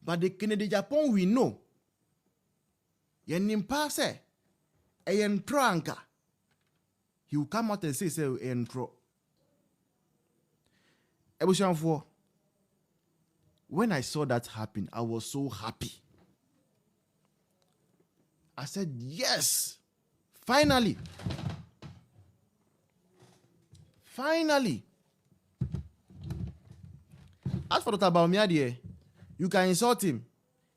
But the Kennedy Japan we know. Yen impase. Yen tranka. He will come out and say entro. When I saw that happen, I was so happy. I said, yes, finally. Finally. As for Dr. Bawumia, you can insult him.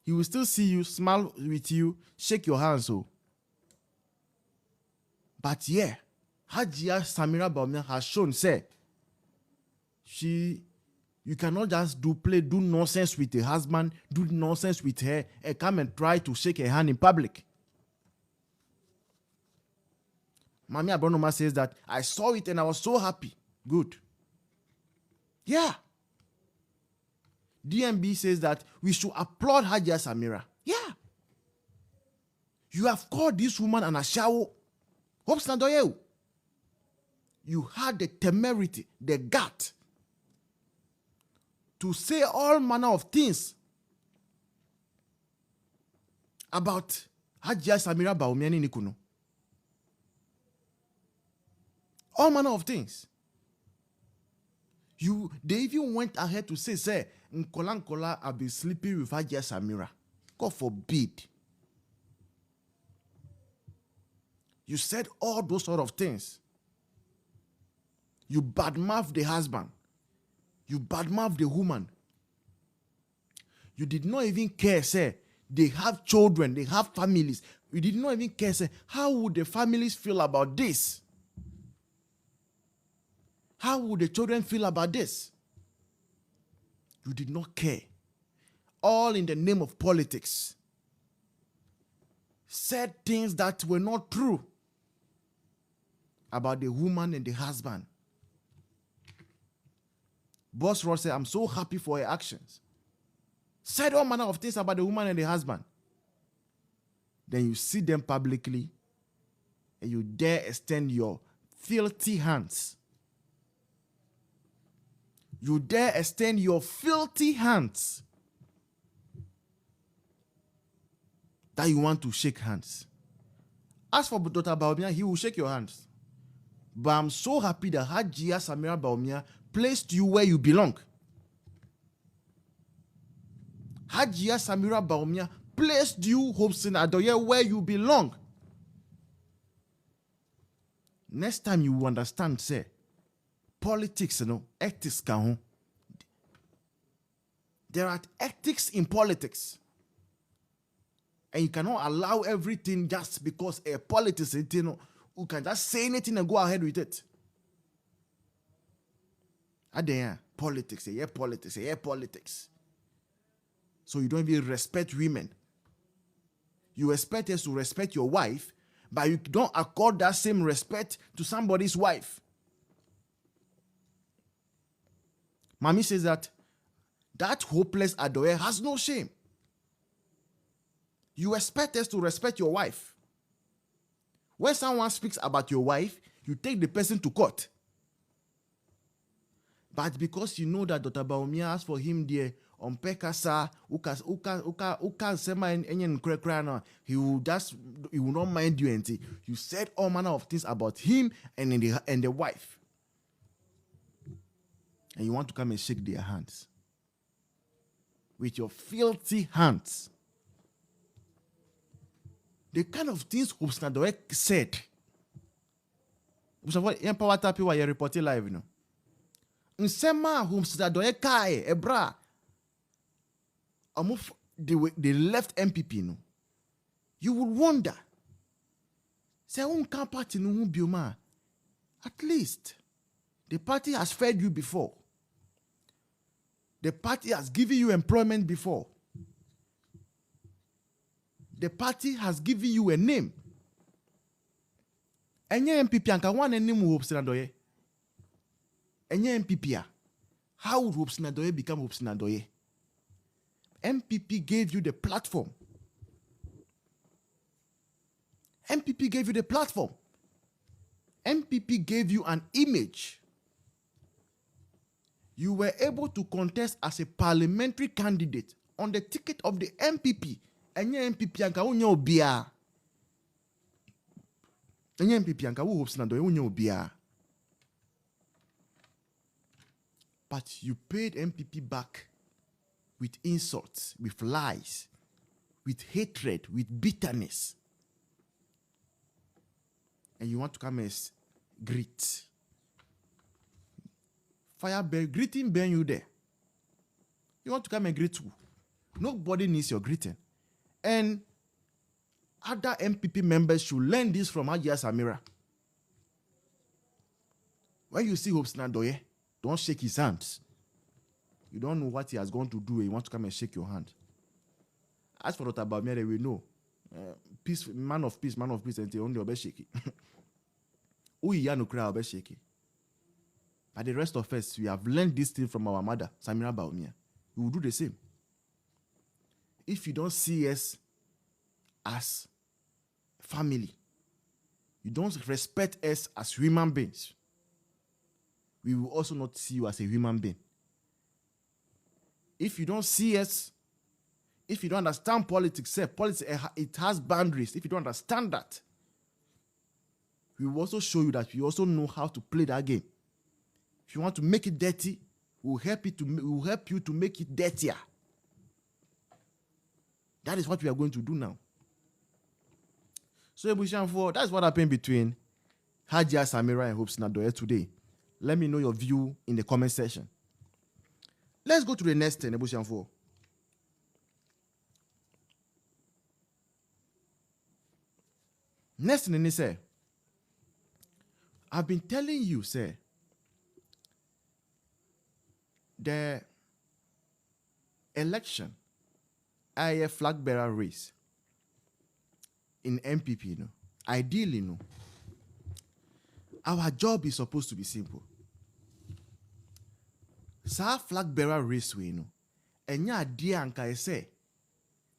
He will still see you, smile with you, shake your hands. So. But yeah, Hajia Samira Bawumia has shown, say, you cannot just do nonsense with the husband, do nonsense with her, and come and try to shake her hand in public. Mami Abronoma says that I saw it and I was so happy. Good. Yeah. DMB says that we should applaud Hajia Samira. Yeah. You have called this woman an ashawo. Hopes Nadoye. You had the temerity, the gut to say all manner of things about Hajia Samira Bawumia Nikuno. All manner of things. They even went ahead to say, Nkola I've been sleeping with Hajia Samira. God forbid. You said all those sort of things. You badmouthed the husband. You badmouthed the woman. You did not even care, say, they have children, they have families. You did not even care, say, how would the families feel about this? How would the children feel about this? You did not care. All in the name of politics. Said things that were not true about the woman and the husband. Boss Ross said, I'm so happy for her actions. Said all manner of things about the woman and the husband. Then you see them publicly and you dare extend your filthy hands. You dare extend your filthy hands that you want to shake hands. As for Dr. Bawumia, he will shake your hands. But I'm so happy that Hajia Samira Bawumia placed you where you belong. Hajia Samira Bawumia placed you, Hobson Adoye, where you belong. Next time you will understand, say, politics, ethics. There are ethics in politics. And you cannot allow everything just because a politician, who can just say anything and go ahead with it. Politics, politics. So you don't even respect women. You expect us to respect your wife, but you don't accord that same respect to somebody's wife. Mommy says that hopeless Adoye has no shame. You expect us to respect your wife. When someone speaks about your wife, you take the person to court. But because you know that Dr. Bawumia asked for him there on Pekasa, he will not mind you anything. You said all manner of things about him and the wife. And you want to come and shake their hands. With your filthy hands. The kind of things Hobson Adoye said. Empower Tapi wa reporting live, Nsema Hobson Adoye kai ebra. They left MPP, You would wonder. Say party no bioma. At least the party has fed you before. The party has given you employment before. The party has given you a name. Enye MPP anka wan name Hobson Adoye. Enye MPP. How would Hobson Adoye become Hobson Adoye? MPP gave you the platform. MPP gave you the platform. MPP gave you an image. You were able to contest as a parliamentary candidate on the ticket of the MPP. Enye MPP anka unye obia. Enye MPP anka u hopes na do unye obia. But you paid MPP back with insults, with lies, with hatred, with bitterness. And you want to come as greet. Fire bear, greeting bear you there. You want to come and greet who? Nobody needs your greeting. And other MPP members should learn this from Hajia Samira. When you see Hope Snadoye, don't shake his hands. You don't know what he has gone to do and you want to come and shake your hand. As for Dr. Bawumia, we know. Peace, man of peace, and they only obey shaky. Uya no cry obey shaky. But the rest of us, we have learned this thing from our mother, Samira Bawumia. We will do the same. If you don't see us as family, you don't respect us as human beings, we will also not see you as a human being. If you don't see us, if you don't understand politics, it has boundaries. If you don't understand that, we will also show you that we also know how to play that game. If you want to make it dirty, we will help you to make it dirtier. That is what we are going to do now. So, that's what happened between Hajia Samira and Hope Snadoye today. Let me know your view in the comment section. Let's go to the next thing, Ebushanfo. Next thing, he say, I've been telling you, say, the election, a Flagbearer race in MPP, ideally, our job is supposed to be simple. Sa Flagbearer race, and ya dear anka say,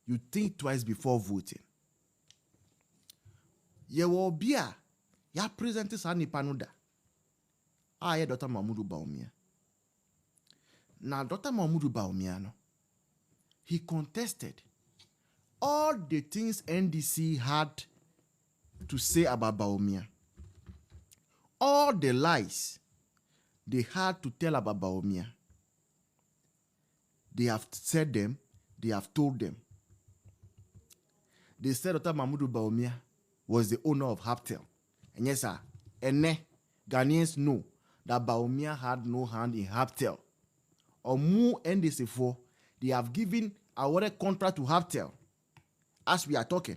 you think twice before voting. Ye will be ya present sa nipanuda. Ye Dr. Mahmoud Bawumia. Now, Dr. Mahmoud Bawumia, he contested all the things NDC had to say about Bawumia. All the lies they had to tell about Bawumia. They have said them, they have told them. They said Dr. Mahmoud Bawumia was the owner of Haptel. And yes, sir, and Ghanaians know that Bawumia had no hand in Haptel. Or more NDC4, they have given our contract to Haptel. As we are talking,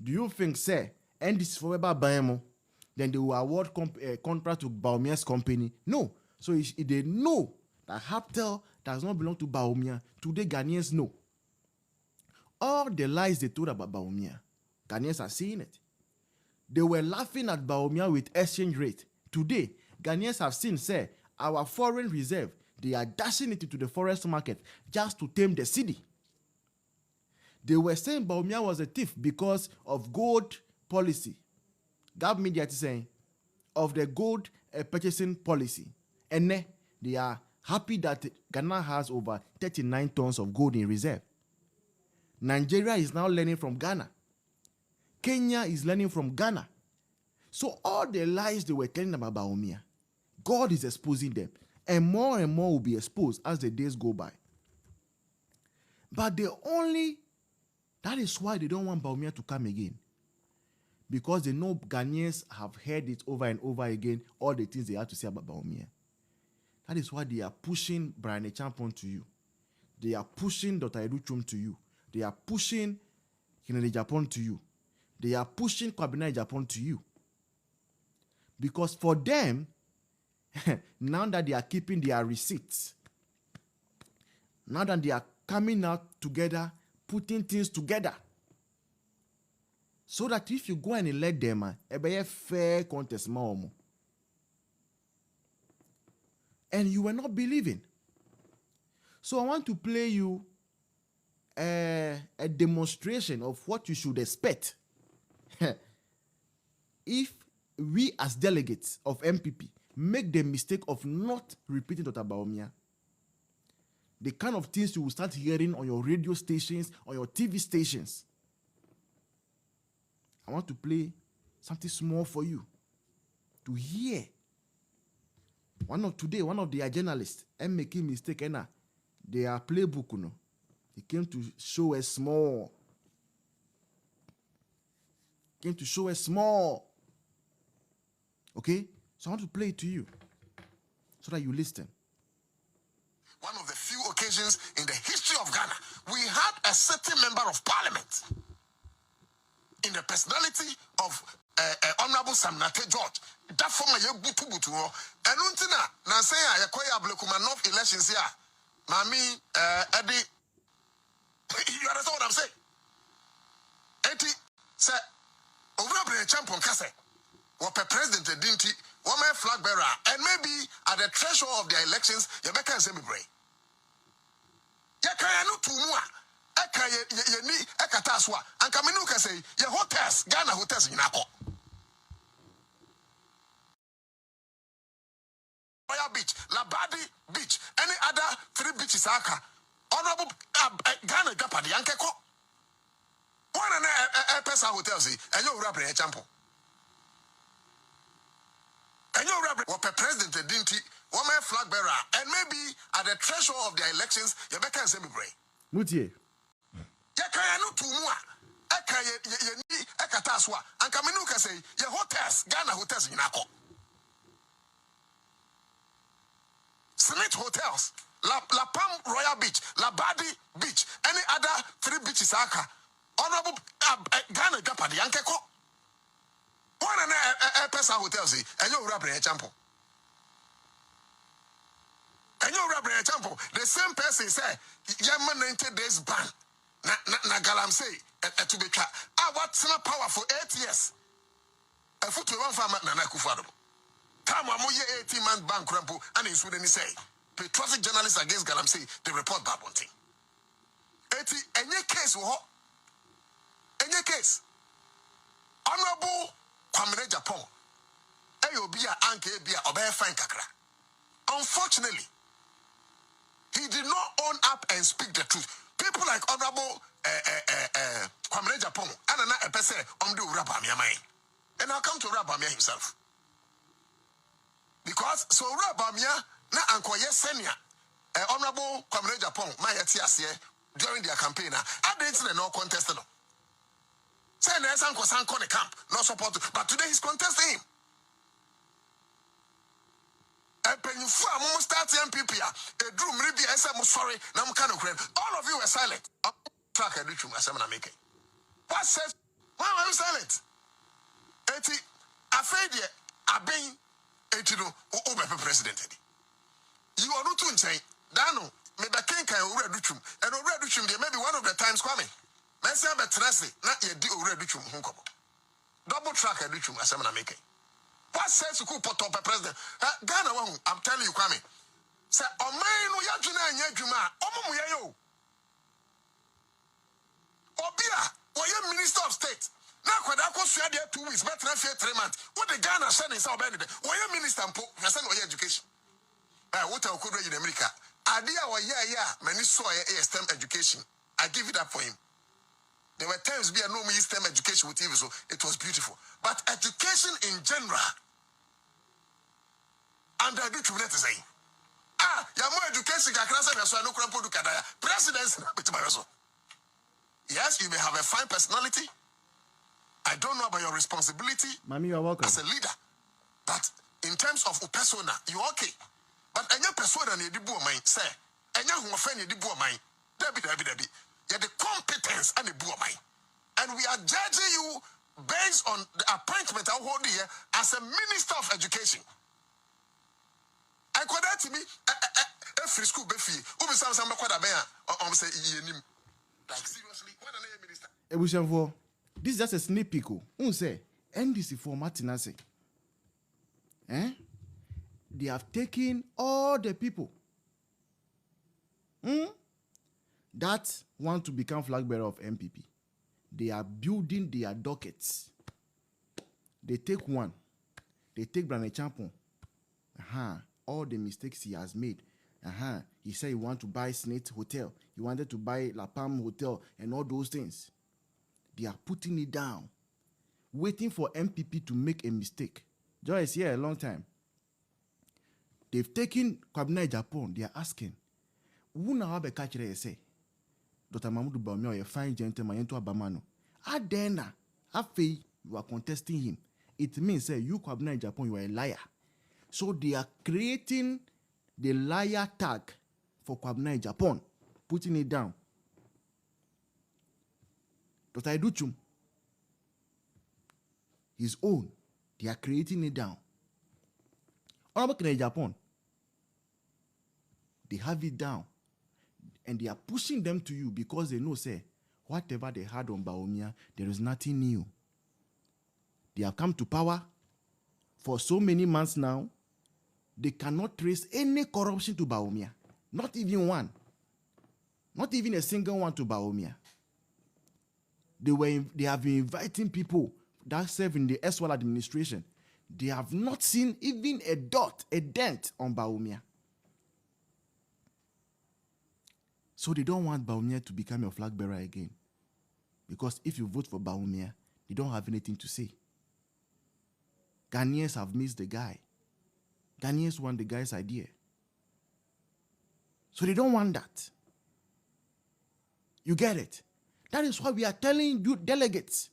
do you think, sir, NDC4 Bayamo, then they will award contract to Bawumia's company? No. So they know that Haptel does not belong to Bawumia. Today, Ghanaians know. All the lies they told about Bawumia, Ghanaians are seeing it. They were laughing at Bawumia with exchange rate. Today, Ghanaians have seen, say, our foreign reserve, they are dashing it into the forest market just to tame the city. They were saying Bawumia was a thief because of gold policy. Gab media is saying of the gold purchasing policy. And they are happy that Ghana has over 39 tons of gold in reserve. Nigeria is now learning from Ghana. Kenya is learning from Ghana. So all the lies they were telling about Bawumia, God is exposing them. And more will be exposed as the days go by. But that is why they don't want Bawumia to come again. Because they know Ghanaians have heard it over and over again, all the things they have to say about Bawumia. That is why they are pushing Brian Echampon to you. They are pushing Dr. Educhum to you. They are pushing Kennedy Japan to you. They are pushing Kwabena Japan to you. Because for them, now that they are keeping their receipts, now that they are coming out together, putting things together, so that if you go and elect them, it be a fair contest more. And you were not believing. So I want to play you a demonstration of what you should expect if we as delegates of MPP make the mistake of not repeating Dr. Bawumia. The kind of things you will start hearing on your radio stations, on your TV stations. I want to play something small for you to hear. One of the journalists, and making mistake, and their playbook, you know, he came to show us small. Okay? So I want to play it to you so that you listen. One of the few occasions in the history of Ghana, we had a certain member of parliament in the personality of Honorable Samnate George. That former butu and untina Nansea Yakoya Blekuma North elections here. Mami Eddie, you understand what I'm saying? Eti say over champion Kase, what president Dinti, one man Flagbearer, and maybe at the threshold of the elections, you make a semi-break. Yakayanu Tumua, Eka ni Ekataswa, and Kaminuka say, your hotels, Ghana hotels in Nako. Royal Beach, Labadi Beach, any other 3 beaches, Aka, Honorable Ghana Japadi, Yankeko. One and a person hotels, and you're rapping a champion. And you're rapping what president Dinti, one man Flagbearer, and maybe at the threshold of the elections, you make a semi-break. Mutier. Yakayanu Tumua, Ekataswa, and Kaminuka say, your hotels, Ghana hotels in Nako. Smith Hotels, La Palm Royal Beach, Labadi Beach, any other 3 beaches, Aka, Honorable Ghana Japadi, Yankeko. One and a person hotels, and you're rapping a champion. And you're rapping a champion. The same person say, Yaman 90 days ban. Na GhanaNsem to be clear. What's not power for 8 years? A foot to one farmer, Nana Kufado. Time I'm 18-month bank crampo, and in Sweden, he say, patriotic journalists against GhanaNsem, they report bad one thing. Any case, any case, Honorable Kwame Japan, Ayobia Anke Bia Obey Fine Kakra. Unfortunately, he did not own up and speak the truth. People like Honorable Kwame Japan, and a person on the Rabamia, and I'll come to Rabamia himself. Because so Rabamia, na Ankoye Senia, Honorable Kwame Japan, my etias during their campaign, I didn't no contest. No. Say Nelson Kosanko the camp, no support, but today he's contesting him. And when you start MPP, a drew maybe I said, I'm sorry, now I'm kind of credit. All of you were silent. Track a ritual, as I'm making. What says, why are you silent? Eti, I fed you, I've been. President. You are not to say, Dano, maybe I can't already do chum, and already chum, maybe one of the times coming. Messi, but Tressy, not yet do already chum, Hunko. Double track a ritual, as I'm making. What says you could put up a president? Ghana, I'm telling you, Kwame. Say, oh, man, we are doing a Yajuma, Omo, Obia, or your Minister of State. Now, when I go there 2 weeks, better than 3 months. What the Ghana send is our benefit. Why your minister and send your education? What I could read in America. Idea or many saw a STEM education. I give it up for him. There were times we had no STEM education with him, so it was beautiful. But education in general, and I do to say, you're more education, presidency. Yes, you may have a fine personality. I don't know about your responsibility Mami, you're welcome. as a leader. But in terms of persona, you're okay. But any persona need to be mine, say, and you offend you to mine. Debbie. You're the competence and the boy mine. And we are judging you based on the appointment I hold here as a Minister of Education. I could that to me a free school befi. Who be some say like seriously, what a minister. This is just a sneak peek. Who say NDC for Martinez? They have taken all the people that want to become flag bearer of MPP. They are building their dockets. They take one. They take Brandon Champon. All the mistakes he has made. He said he wanted to buy Snake Hotel. He wanted to buy La Palm Hotel and all those things. They are putting it down, waiting for MPP to make a mistake. Joy is here a long time. They've taken Kwabena Japan. They are asking, who now have a catcher? Say, Dr. Mahmoud Bawumia, a fine gentleman, into Abamano. Adena, Afe, you are contesting him. It means, you Kwabena Japan, you are a liar. So they are creating the liar tag for Kwabena Japan, putting it down. Dr. Educhum, his own, they are creating it down. Honorable Kennedy Japan, they have it down. And they are pushing them to you because they know, say, whatever they had on Bawumia, there is nothing new. They have come to power for so many months now. They cannot trace any corruption to Bawumia. Not even one. Not even a single one to Bawumia. They have been inviting people that serve in the S1 administration. They have not seen even a dent on Bawumia. So they don't want Bawumia to become a flag bearer again. Because if you vote for Bawumia, they don't have anything to say. Ghanaians have missed the guy. Ghanaians want the guy's idea. So they don't want that. You get it? That is why we are telling you delegates.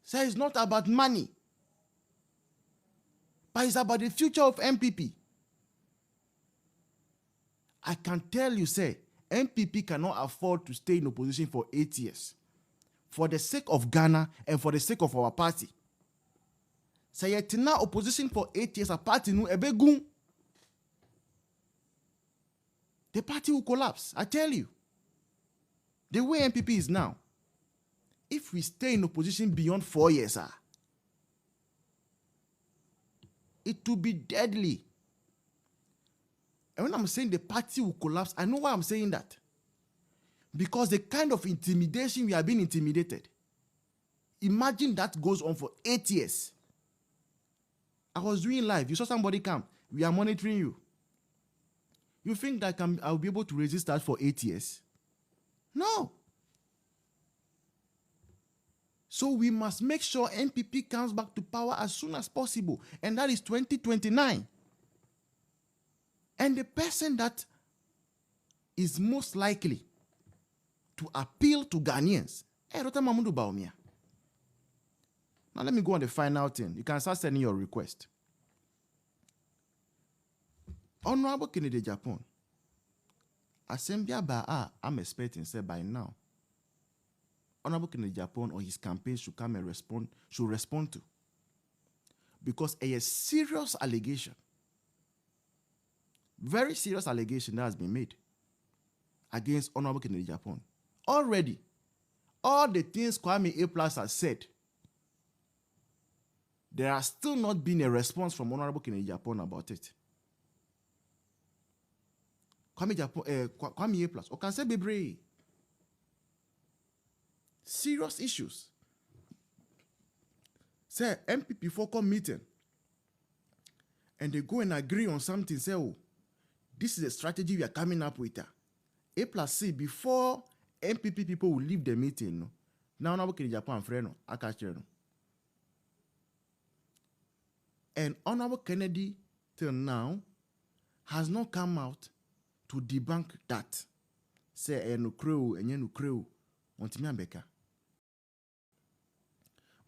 Say it's not about money. But it's about the future of MPP. I can tell you, say, MPP cannot afford to stay in opposition for 8 years. For the sake of Ghana and for the sake of our party. Say yet now opposition for 8 years, a party no ebegun. The party will collapse, I tell you. The way MPP is now, if we stay in opposition beyond 4 years, it will be deadly. And when I'm saying the party will collapse, I know why I'm saying that. Because the kind of intimidation we are being intimidated. Imagine that goes on for 8 years. I was doing live. You saw somebody come. We are monitoring you. You think that I'll be able to resist that for 8 years? No. So we must make sure NPP comes back to power as soon as possible. And that is 2029. And the person that is most likely to appeal to Ghanaians, Dr. Mahmoud Bawumia. Now let me go on the final thing. You can start sending your request. Honorable Kennedy Japan, Assembly Ba I'm expecting say by now. Honorable Kennedy Japan or his campaign should come and respond to. Because a serious allegation, very serious allegation that has been made against Honorable Kennedy Japan. Already, all the things Kwame A+ has said, there has still not been a response from Honorable Kennedy Japan about it. Kwame A+, or can say Bebre. Serious issues. Say MPP for meeting, and they go and agree on something. Say, oh, this is a strategy we are coming up with. A+C before MPP people will leave the meeting. No? Now, Honorable Kennedy Japan friend, I catch you. And Honorable Kennedy till now has not come out to debunk that. Say no crew and no crew on Timiambeka.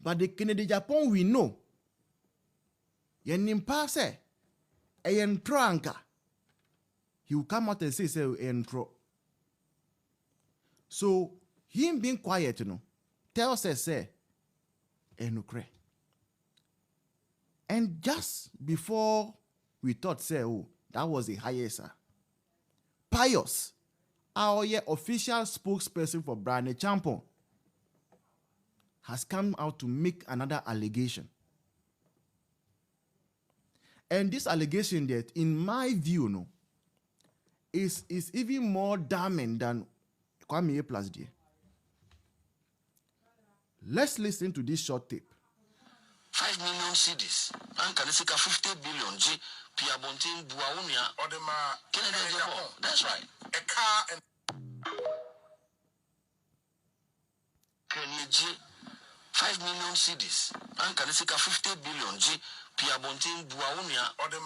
But the Kennedy Japan we know. Yen nimpa say a yentro anka. He will come out and say yentro. So him being quiet, you know, tells us say no cre. And just before we thought, say, oh, that was the highest. Pius, our official spokesperson for Brian Champon, has come out to make another allegation. And this allegation that, in my view, no, is even more damning than Kwame A+ did. Let's listen to this short tape. 5 million cedis. And can 50 billion G. Pia Bontin Buaunia or the Japan. That's right. A car and G 5 million cedis. And can 50 billion G. Pia Bontin Buaunia or the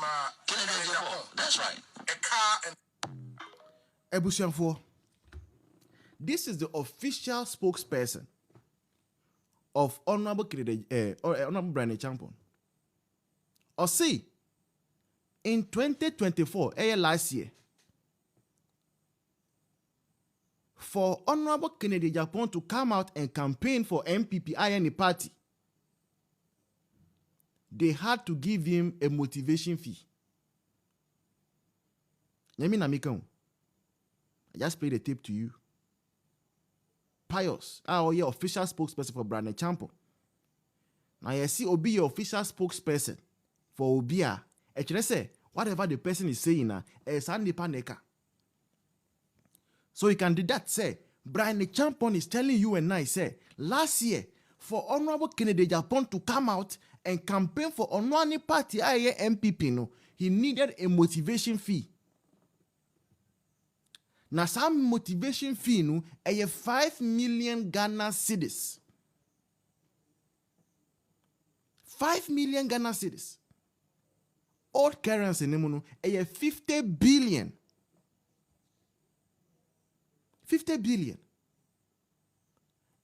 Japan. That's right. A car and Ebusianfo. This is the official spokesperson of Honorable Honorable Brian Champon. Or see, in 2024, last year, for Honorable Kennedy Japan to come out and campaign for MPP INA party, they had to give him a motivation fee. I just played the tape to you. Pius, your official spokesperson for Brian Champon. Now you see Obi your official spokesperson for Obia. Actually say whatever the person is saying now, so you can do that. Say Brian Champon is telling you and I say last year for Honorable Kennedy Japan to come out and campaign for Onwani party MPP no, he needed a motivation fee. Now some motivation fee no, 5 million Ghana cedis. 5 million Ghana cedis. Old currency no, 50 billion. 50 billion.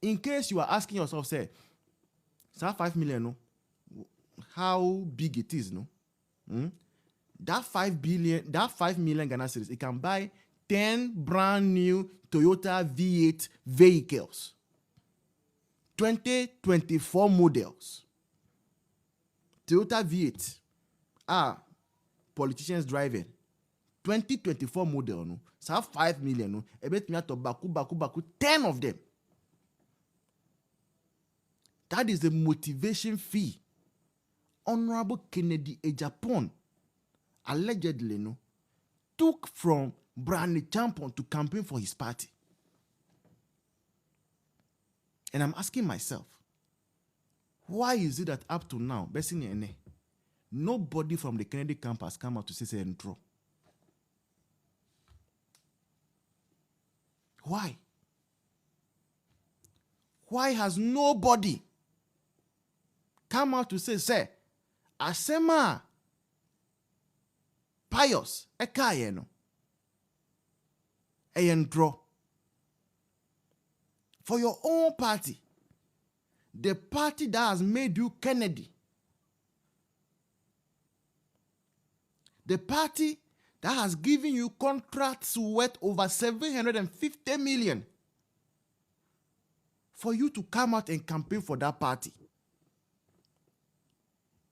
In case you are asking yourself, say, 5 million, no? How big it is, no? That 5 million Ghana cedis, it can buy 10 brand new Toyota V8 vehicles. 2024 models. Toyota V8. Politicians driving. 2024 model, no? So 5 million, no? Ebet me to baku 10 of them. That is the motivation fee. Honorable Kennedy Japan allegedly, no, took from Brian Champon to campaign for his party. And I'm asking myself, why is it that up to now, nobody from the Kennedy camp has come out to say intro? Why? Why has nobody come out to say, Asema Pius Ekayeno Eyendro for your own party, the party that has made you Kennedy, the party that has given you contracts worth over 750 million for you to come out and campaign for that party.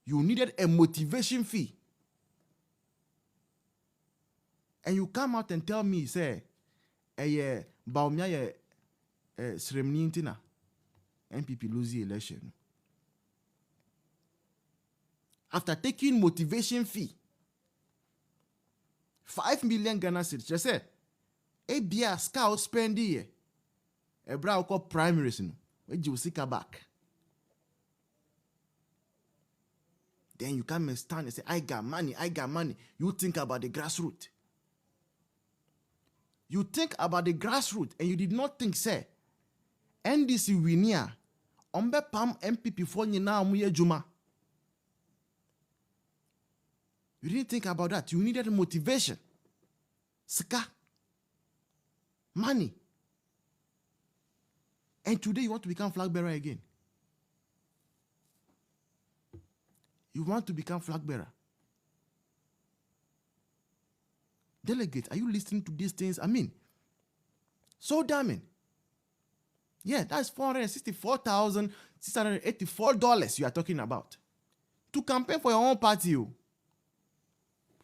You needed a motivation fee. And you come out and tell me, say, Baumia Sremnintina, MPP lose the election. After taking motivation fee, 5 million Ghana cedis, just say, Bia scout spend here. A brow called primaries, where you seek back. Then you come and stand and say, I got money. You think about the grassroots. You think about the grassroots and you did not think, say, NDC winia, ombe pam MPP for na amuye juma. You didn't think about that. You needed motivation. Sika. Money. And today you want to become Flagbearer again. You want to become Flagbearer. Delegate, are you listening to these things? I mean, so damning. Yeah, that's $464,684 you are talking about. To campaign for your own party.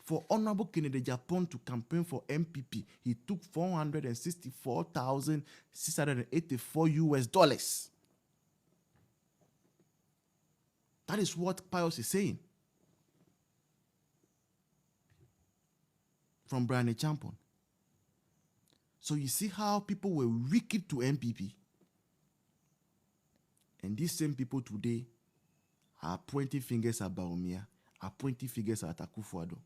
For Honorable Kennedy Japan to campaign for MPP, he took $464,684. That is what Pius is saying. From Brian Champon. So you see how people were wicked to MPP. And these same people today are pointing fingers at Baumia, are pointing fingers at Akufo-Addo.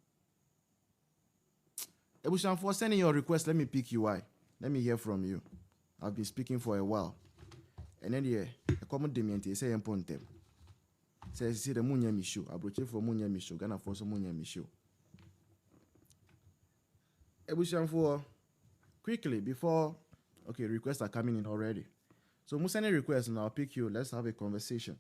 Ebushan, for sending your request, let me pick you why. Let me hear from you. I've been speaking for a while. And then a common demiente say Pontem. Says see the Munya Mishu, I broach for Munya Mishu, Ghana for some Munya Mishu. Ebushan, for quickly before requests are coming in already. So Musani request and I'll pick you. Let's have a conversation.